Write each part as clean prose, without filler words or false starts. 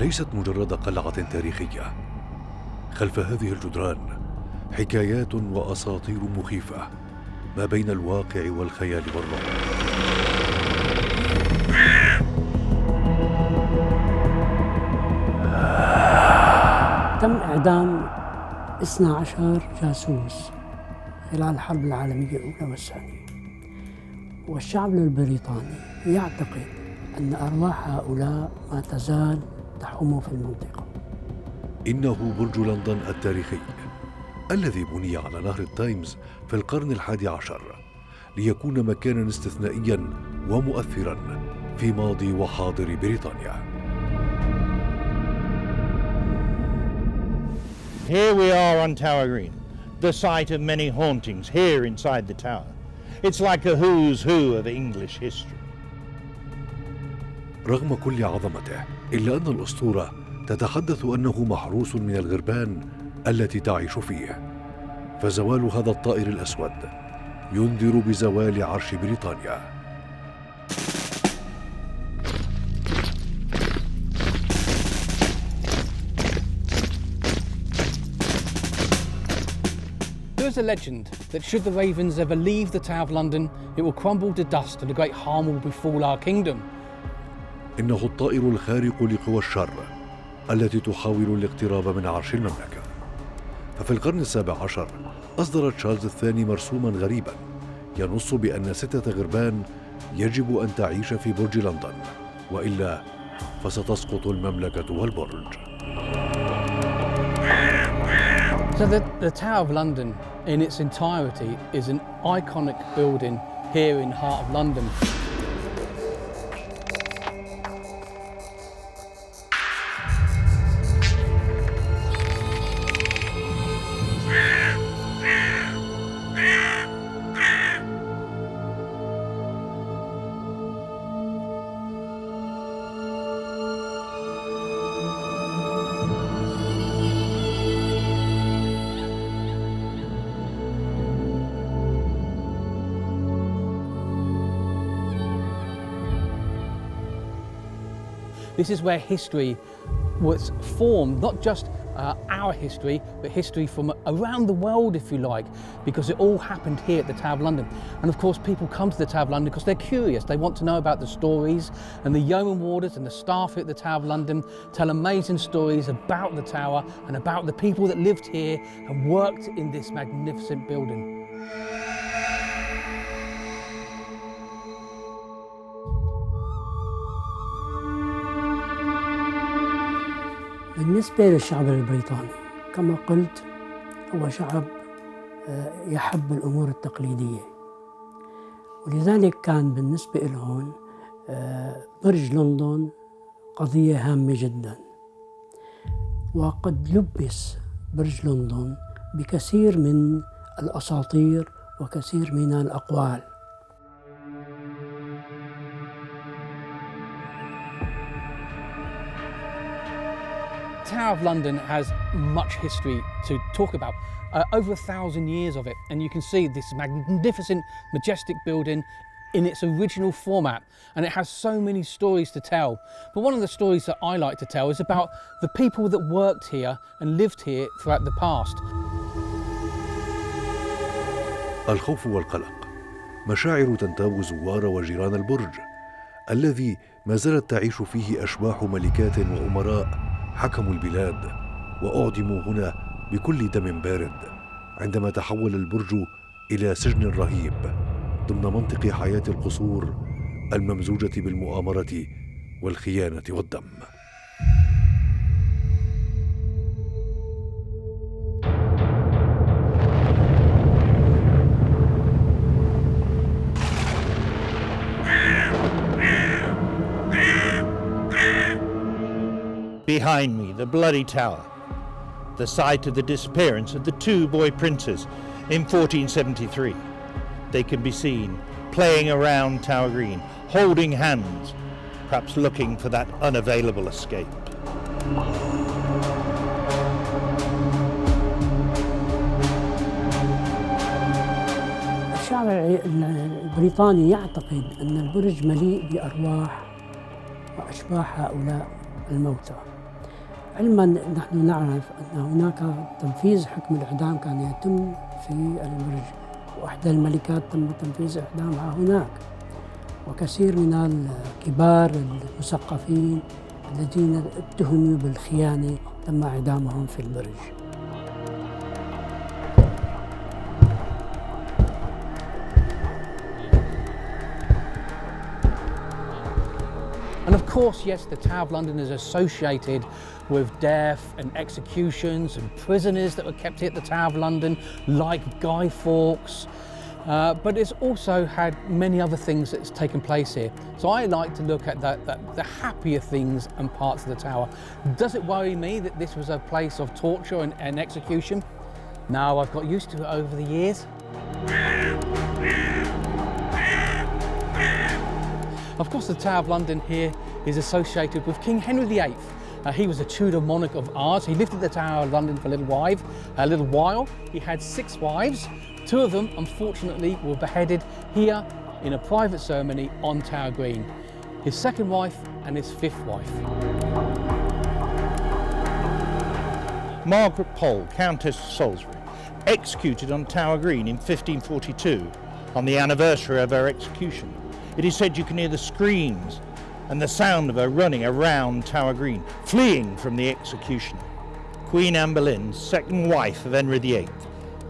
ليست مجرد قلعة تاريخية، خلف هذه الجدران حكايات وأساطير مخيفة ما بين الواقع والخيال والرعب. تم إعدام 12 جاسوس خلال الحرب العالمية الأولى والثانية، والشعب البريطاني يعتقد أن أرواح هؤلاء ما تزال تحوم في المنطقة. إنه برج لندن التاريخي الذي بني على نهر التايمز في القرن ال11 ليكون مكانا استثنائيا ومؤثرا في ماضي وحاضر بريطانيا. Here we are on Tower Green, the site of many hauntings here inside the tower. It's like a who's who of English history. رغم كل عظمته، إلا أن الأسطورة تتحدث أنه محروس من الغربان التي تعيش فيه، فزوال هذا الطائر الأسود ينذر بزوال عرش بريطانيا. There is a legend that should the ravens ever leave the Tower of London, it will crumble to dust and a great harm will befall our kingdom. إنه الطائر الخارق لقوى الشر التي تحاول الاقتراب من عرش المملكة. ففي القرن ال17 أصدر تشارلز الثاني مرسوما غريبا ينص بأن 6 غربان يجب أن تعيش في برج لندن، وإلا فستسقط المملكة والبرج. So the Tower of London in its entirety is an iconic building here in the heart of London. This is where history was formed, not just our history, but history from around the world, if you like, because it all happened here at the Tower of London. And of course, people come to the Tower of London because they're curious. They want to know about the stories, and the yeoman warders and the staff here at the Tower of London tell amazing stories about the Tower and about the people that lived here and worked in this magnificent building. بالنسبة للشعب البريطاني كما قلت، هو شعب يحب الأمور التقليدية، ولذلك كان بالنسبة لهم برج لندن قضية هامة جدا. وقد لبس برج لندن بكثير من الأساطير وكثير من الأقوال. The Tower of London has much history to talk about, over 1,000 years of it, and you can see this magnificent, majestic building in its original format, and it has so many stories to tell. But one of the stories that I like to tell is about the people that worked here and lived here throughout the past. الخوف والقلق مشاعر تنتاب زوار وجيران البرج الذي ما زالت تعيش فيه أشباح ملكات وأمراء حكموا البلاد وأعدموا هنا بكل دم بارد، عندما تحول البرج إلى سجن رهيب ضمن منطق حياة القصور الممزوجة بالمؤامرة والخيانة والدم. Behind me, the Bloody Tower, the site of the disappearance of the 2 boy princes in 1473. They can be seen playing around Tower Green, holding hands, perhaps looking for that unavailable escape. الشعب البريطاني يعتقد أن البرج مليء بأرواح وأشباح هؤلاء الموتى، علما نحن نعرف أن هناك تنفيذ حكم الإعدام كان يتم في البرج، وإحدى الملكات تم تنفيذ إعدامها هناك، وكثير من الكبار المثقفين الذين اتهموا بالخيانة تم إعدامهم في البرج. And of course, yes, the Tower of London is associated with death and executions and prisoners that were kept here at the Tower of London, like Guy Fawkes. But it's also had many other things that's taken place here. So I like to look at the happier things and parts of the tower. Does it worry me that this was a place of torture and execution? No, I've got used to it over the years. Of course, the Tower of London here is associated with King Henry VIII. He was a Tudor monarch of ours. He lived at the Tower of London for a little while. He had 6 wives. 2 of them, unfortunately, were beheaded here in a private ceremony on Tower Green. His 2nd wife and his 5th wife. Margaret Pole, Countess of Salisbury, executed on Tower Green in 1542 on the anniversary of her execution. It is said you can hear the screams and the sound of her running around Tower Green, fleeing from the execution. Queen Anne Boleyn, 2nd wife of Henry VIII,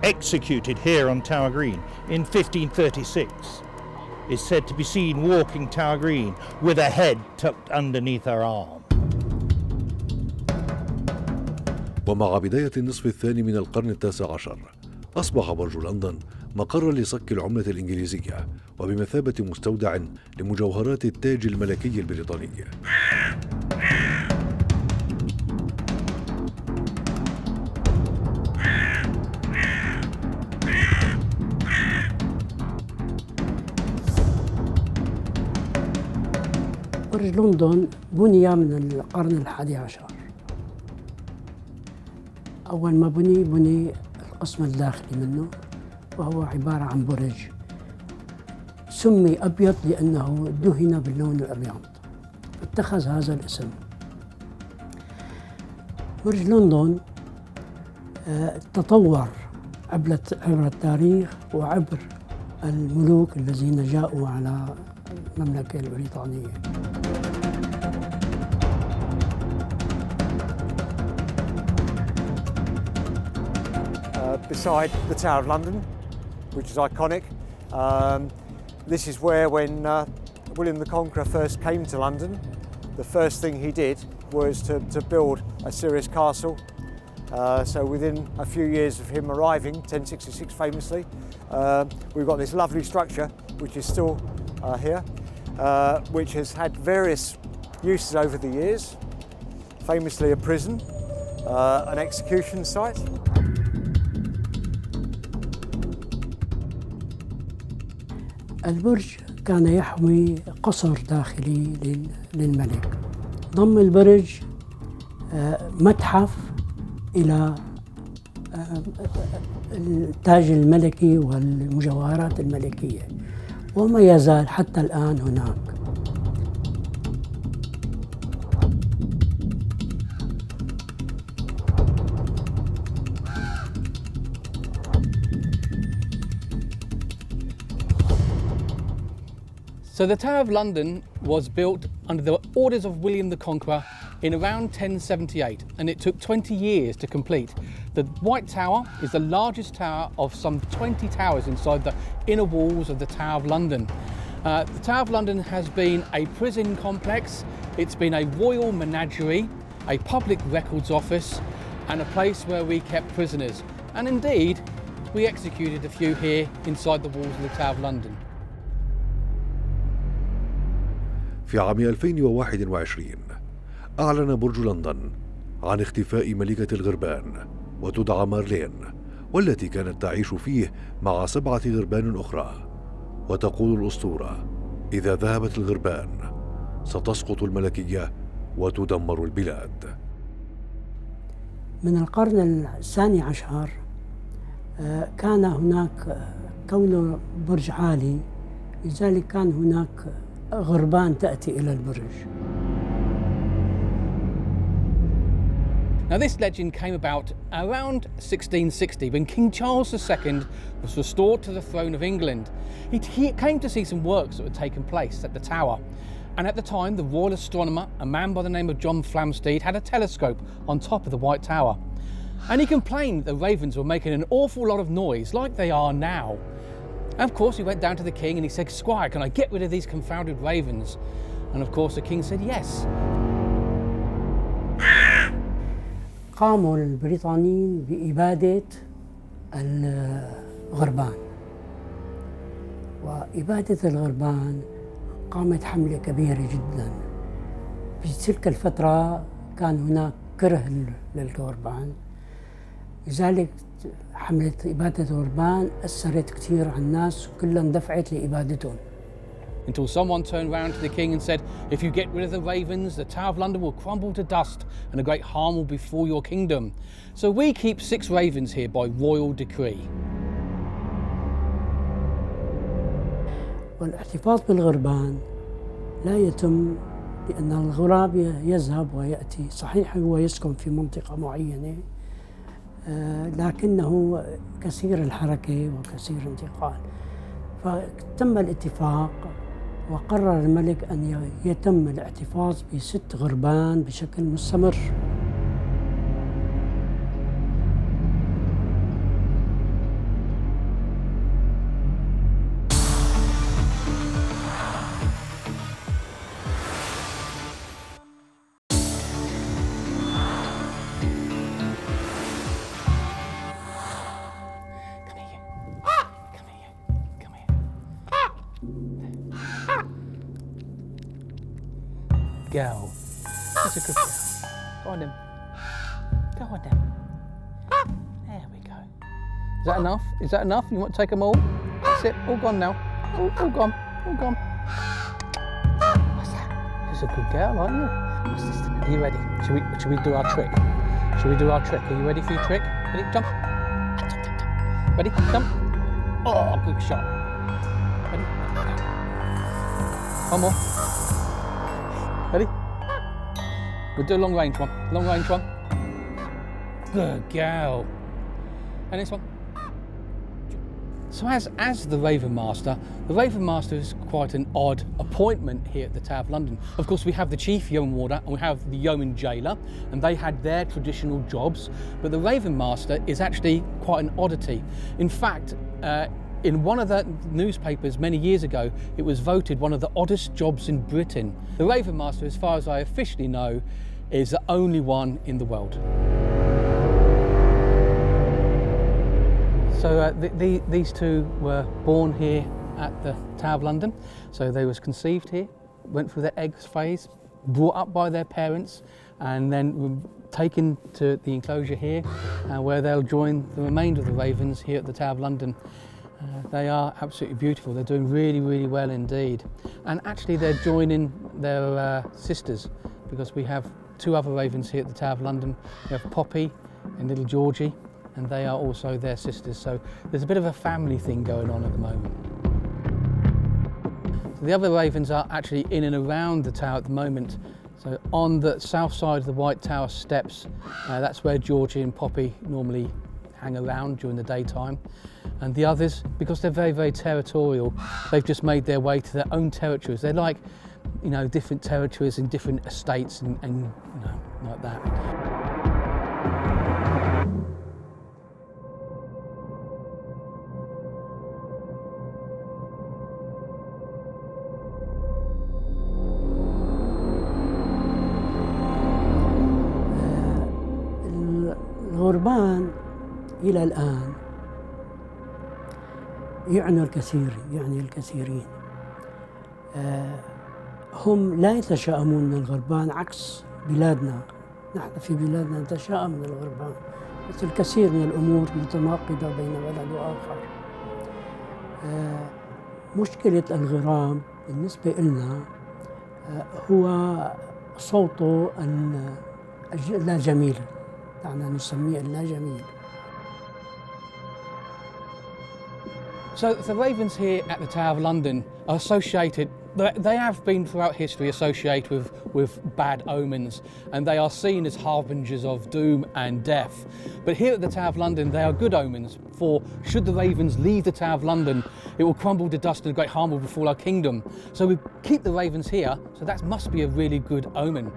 executed here on Tower Green in 1536, is said to be seen walking Tower Green with her head tucked underneath her arm. ومع بداية النصف الثاني من القرن ال19 أصبح برج لندن مقرا لصك العملة الإنجليزية وبمثابة مستودع لمجوهرات التاج الملكي البريطاني. برج لندن بني من القرن ال11. أول ما بني القسم الداخلي منه، وهو عبارة عن برج سمي أبيض لأنه دهن باللون الأبيض، اتخذ هذا الاسم. برج لندن تطور عبر التاريخ وعبر الملوك الذين جاءوا على المملكة البريطانية. Beside the Tower of London, which is iconic, this is where when William the Conqueror first came to London, the first thing he did was to build a serious castle. So within a few years of him arriving, 1066 famously, we've got this lovely structure which is still here, which has had various uses over the years, famously a prison, an execution site. البرج كان يحوي قصر داخلي للملك. ضم البرج متحف إلى التاج الملكي والمجوهرات الملكية، وما يزال حتى الآن هناك. So the Tower of London was built under the orders of William the Conqueror in around 1078, and it took 20 years to complete. The White Tower is the largest tower of some 20 towers inside the inner walls of the Tower of London. The Tower of London has been a prison complex, it's been a royal menagerie, a public records office, and a place where we kept prisoners. And indeed, we executed a few here inside the walls of the Tower of London. في عام 2021 أعلن برج لندن عن اختفاء ملكة الغربان وتدعى مارلين، والتي كانت تعيش فيه مع 7 غربان أخرى. وتقول الأسطورة: إذا ذهبت الغربان ستسقط الملكية وتدمر البلاد. من القرن ال12 كان هناك، كونه برج عالي، لذلك كان هناك غربان تأتي إلى البرج. Now this legend came about around 1660 when King Charles II was restored to the throne of England. He came to see some works that had taken place at the tower. And at the time, the royal astronomer, a man by the name of John Flamsteed, had a telescope on top of the White Tower. And he complained the ravens were making an awful lot of noise, like they are now. And of course, he went down to the king and he said, "Squire, can I get rid of these confounded ravens?" And of course, the king said yes. قاموا البريطانيين بإبادة الغربان، وإبادة الغربان قامت حملة كبيرة جدا. في تلك الفترة كان هناك كره للغربان، لذلك حملة إبادة الغربان أثرت كثير على الناس وكلها اندفعت لإبادتهم. Until someone turned round to the king and said, "If you get rid of the ravens, the Tower of London will crumble to dust and a great harm will befall your kingdom." So we keep 6 ravens here by royal decree. والاحتفاظ بالغربان لا يتم لأن الغراب يذهب ويأتي، صحيح هو يسكن في منطقة معينة لكنه كثير الحركة وكثير الانتقال، فتم الاتفاق وقرر الملك أن يتم الاحتفاظ ب6 غربان بشكل مستمر. Girl. That's a good girl. Go on then. Go on then. There we go. Is that enough? Is that enough? You want to take them all? That's it. All gone now. All gone. All gone. What's that? She's a good girl, aren't you? What's this? Are you ready? Should we do our trick? Should we do our trick? Are you ready for your trick? Ready? Jump. Jump, jump, jump. Ready? Jump. Oh, good shot. Ready? Go. One more. Ready? We'll do a long range one. Long range one. Good girl. And this one. So as the Raven Master is quite an odd appointment here at the Tower of London. Of course, we have the Chief Yeoman Warder and we have the Yeoman Jailer, and they had their traditional jobs. But the Raven Master is actually quite an oddity. In fact, in one of the newspapers many years ago, it was voted one of the oddest jobs in Britain. The Raven Master, as far as I officially know, is the only one in the world. So these 2 were born here at the Tower of London. So they was conceived here, went through the egg phase, brought up by their parents, and then were taken to the enclosure here, where they'll join the remainder of the ravens here at the Tower of London. They are absolutely beautiful. They're doing really, really well indeed. And actually they're joining their sisters, because we have 2 other ravens here at the Tower of London. We have Poppy and little Georgie, and they are also their sisters. So there's a bit of a family thing going on at the moment. So the other ravens are actually in and around the tower at the moment. So on the south side of the White Tower steps, that's where Georgie and Poppy normally hang around during the daytime. And the others, because they're very, very territorial, they've just made their way to their own territories. They're like, you know, different territories and different estates and you know, like that. الغربان إلى الآن يعني الكثيرين هم لا يتشائمون من الغربان عكس بلادنا. نحن في بلادنا نتشائم من الغربان، مثل الكثير من الأمور متناقضة بين بلد وآخر. مشكلة الغراب بالنسبة لنا هو صوته اللا جميل، دعنا نسميه اللا جميل. So the ravens here at the Tower of London are associated They have been throughout history associated with bad omens, and they are seen as harbingers of doom and death. But here at the Tower of London, they are good omens, for should the ravens leave the Tower of London, it will crumble to dust and great harm will befall our kingdom. So we keep the ravens here, so that must be a really good omen.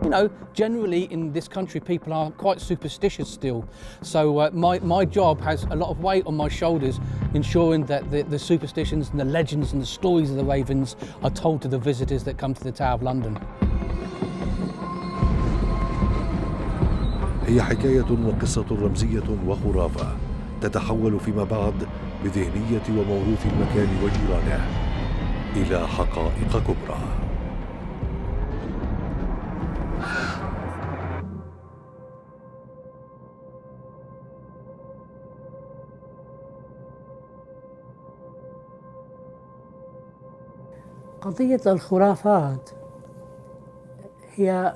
You know, generally in this country people are quite superstitious still, so my job has a lot of weight on my shoulders, ensuring that the superstitions and the legends and the stories of the ravens are told to the visitors that come to the Tower of London. هي حكاية وقصة رمزية وخرافة تتحول فيما بعد بذهنية وموروث المكان وجيرانه إلى حقائق كبرى. قضية الخرافات هي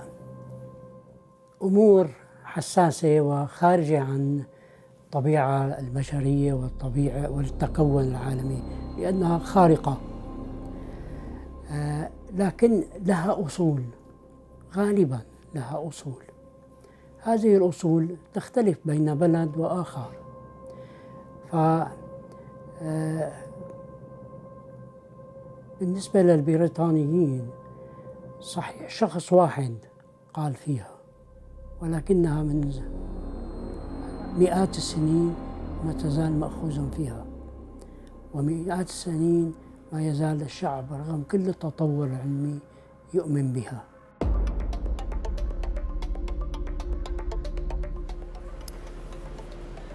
أمور حساسة وخارجة عن الطبيعة البشرية والطبيعة والتكون العالمي، لأنها خارقة، لكن لها أصول، غالبا لها أصول. هذه الأصول تختلف بين بلد وآخر. بالنسبة للبريطانيين صحيح شخص واحد قال فيها، ولكنها من مئات السنين ما تزال مأخوذ فيها، ومئات السنين ما يزال الشعب رغم كل التطور العلمي يؤمن بها.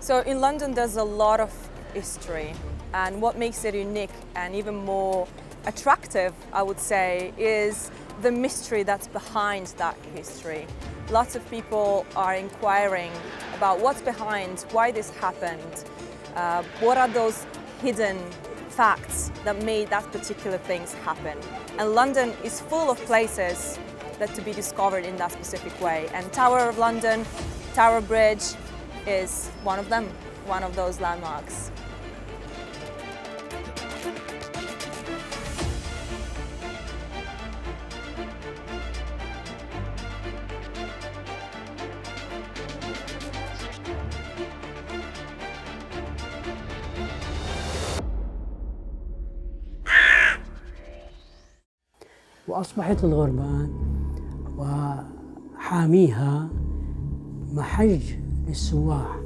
So in London there's a lot of history, and what makes it unique and even more attractive, I would say, is the mystery that's behind that history. Lots of people are inquiring about what's behind, why this happened, what are those hidden facts that made that particular things happen. And London is full of places that to be discovered in that specific way. And Tower of London, Tower Bridge is one of them, one of those landmarks. وأصبحت الغربان وحاميها محج للسواح،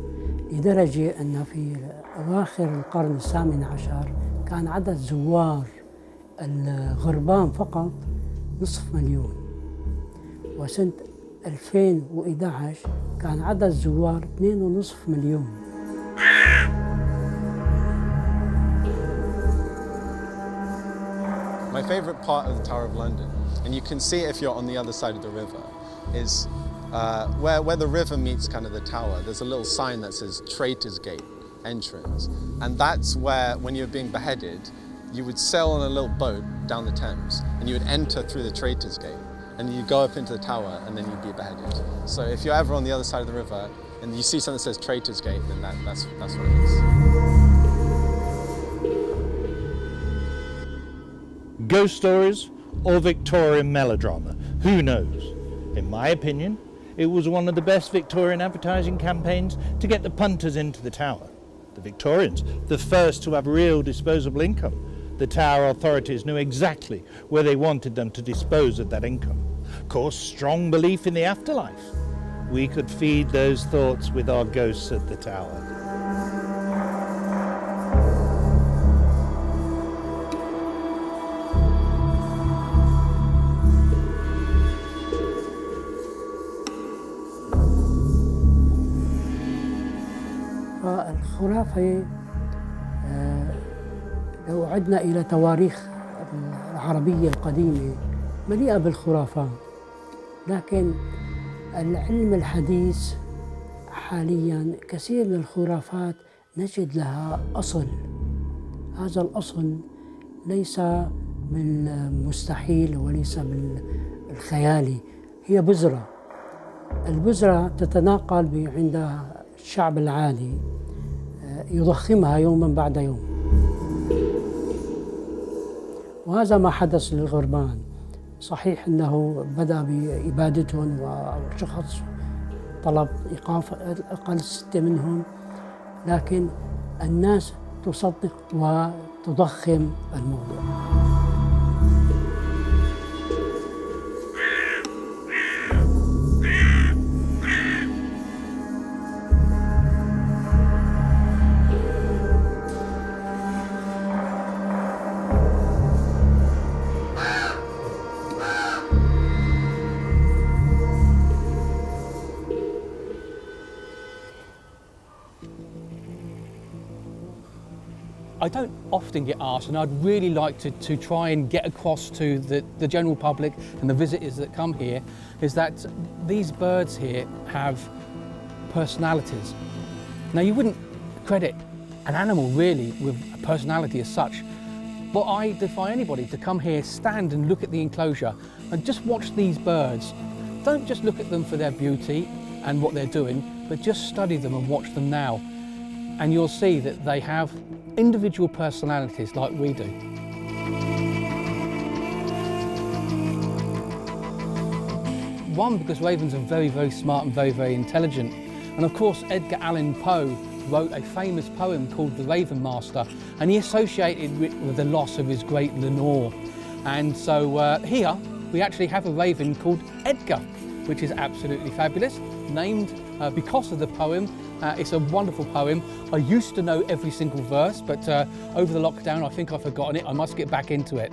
لدرجة أن في أواخر القرن الثامن عشر كان عدد زوار الغربان فقط 500,000، وسنة 2011 كان عدد زوار 2.5 مليون. My favourite part of the Tower of London, and you can see it if you're on the other side of the river, is where the river meets kind of the tower. There's a little sign that says Traitor's Gate entrance, and that's where, when you're being beheaded, you would sail on a little boat down the Thames, and you would enter through the Traitor's Gate, and you go up into the tower, and then you'd be beheaded. So if you're ever on the other side of the river and you see something that says Traitor's Gate, then that's what it is. Ghost stories or Victorian melodrama, who knows? In my opinion, it was one of the best Victorian advertising campaigns to get the punters into the tower. The Victorians, the first to have real disposable income. The tower authorities knew exactly where they wanted them to dispose of that income. Of course, strong belief in the afterlife. We could feed those thoughts with our ghosts at the tower. الخرافة لو عدنا إلى تواريخ العربية القديمة مليئة بالخرافات، لكن العلم الحديث حاليا كثير من الخرافات نجد لها أصل. هذا الأصل ليس بالمستحيل وليس بالخيالي، هي بذرة. البذرة تتناقل عند الشعب العادي، يضخمها يوما بعد يوم. وهذا ما حدث للغربان. صحيح أنه بدأ بإبادتهم وشخص طلب إيقاف أقل 6 منهم، لكن الناس تصدق وتضخم الموضوع. I don't often get asked, and I'd really like to try and get across to the general public and the visitors that come here, is that these birds here have personalities. Now, you wouldn't credit an animal really with a personality as such, but I defy anybody to come here, stand and look at the enclosure and just watch these birds. Don't just look at them for their beauty and what they're doing, but just study them and watch them now. And you'll see that they have individual personalities like we do. One, because ravens are very, very smart and very, very intelligent. And of course, Edgar Allan Poe wrote a famous poem called The Raven Master, and he associated it with the loss of his great Lenore. And so here, we actually have a raven called Edgar, which is absolutely fabulous, named because of the poem. It's a wonderful poem. I used to know every single verse, but over the lockdown, I think I've forgotten it. I must get back into it.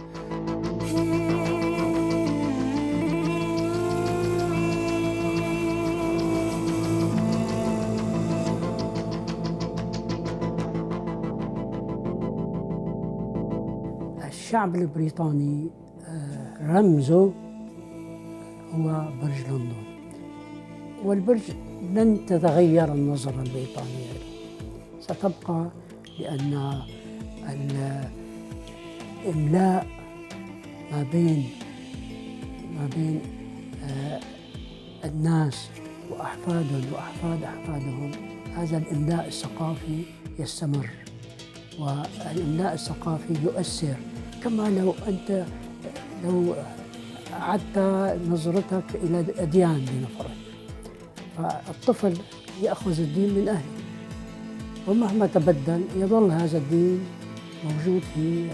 الشعب البريطاني رمزه هو برج لندن، والبرج لن تتغير النظرة البريطانية له، ستبقى، لأن الإملاء ما بين الناس وأحفادهم وأحفاد أحفادهم، هذا الإملاء الثقافي يستمر، والإملاء الثقافي يؤثر. كما لو أعدت نظرتك إلى الأديان لنفرض، فالطفل يأخذ الدين من أهله، ومهما تبدل يظل هذا الدين موجود في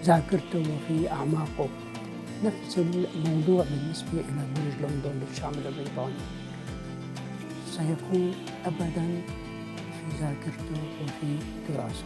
ذاكرته وفي أعماقه. نفس الموضوع بالنسبة إلى برج لندن للشعب البريطاني، سيكون أبداً في ذاكرته وفي تراثه.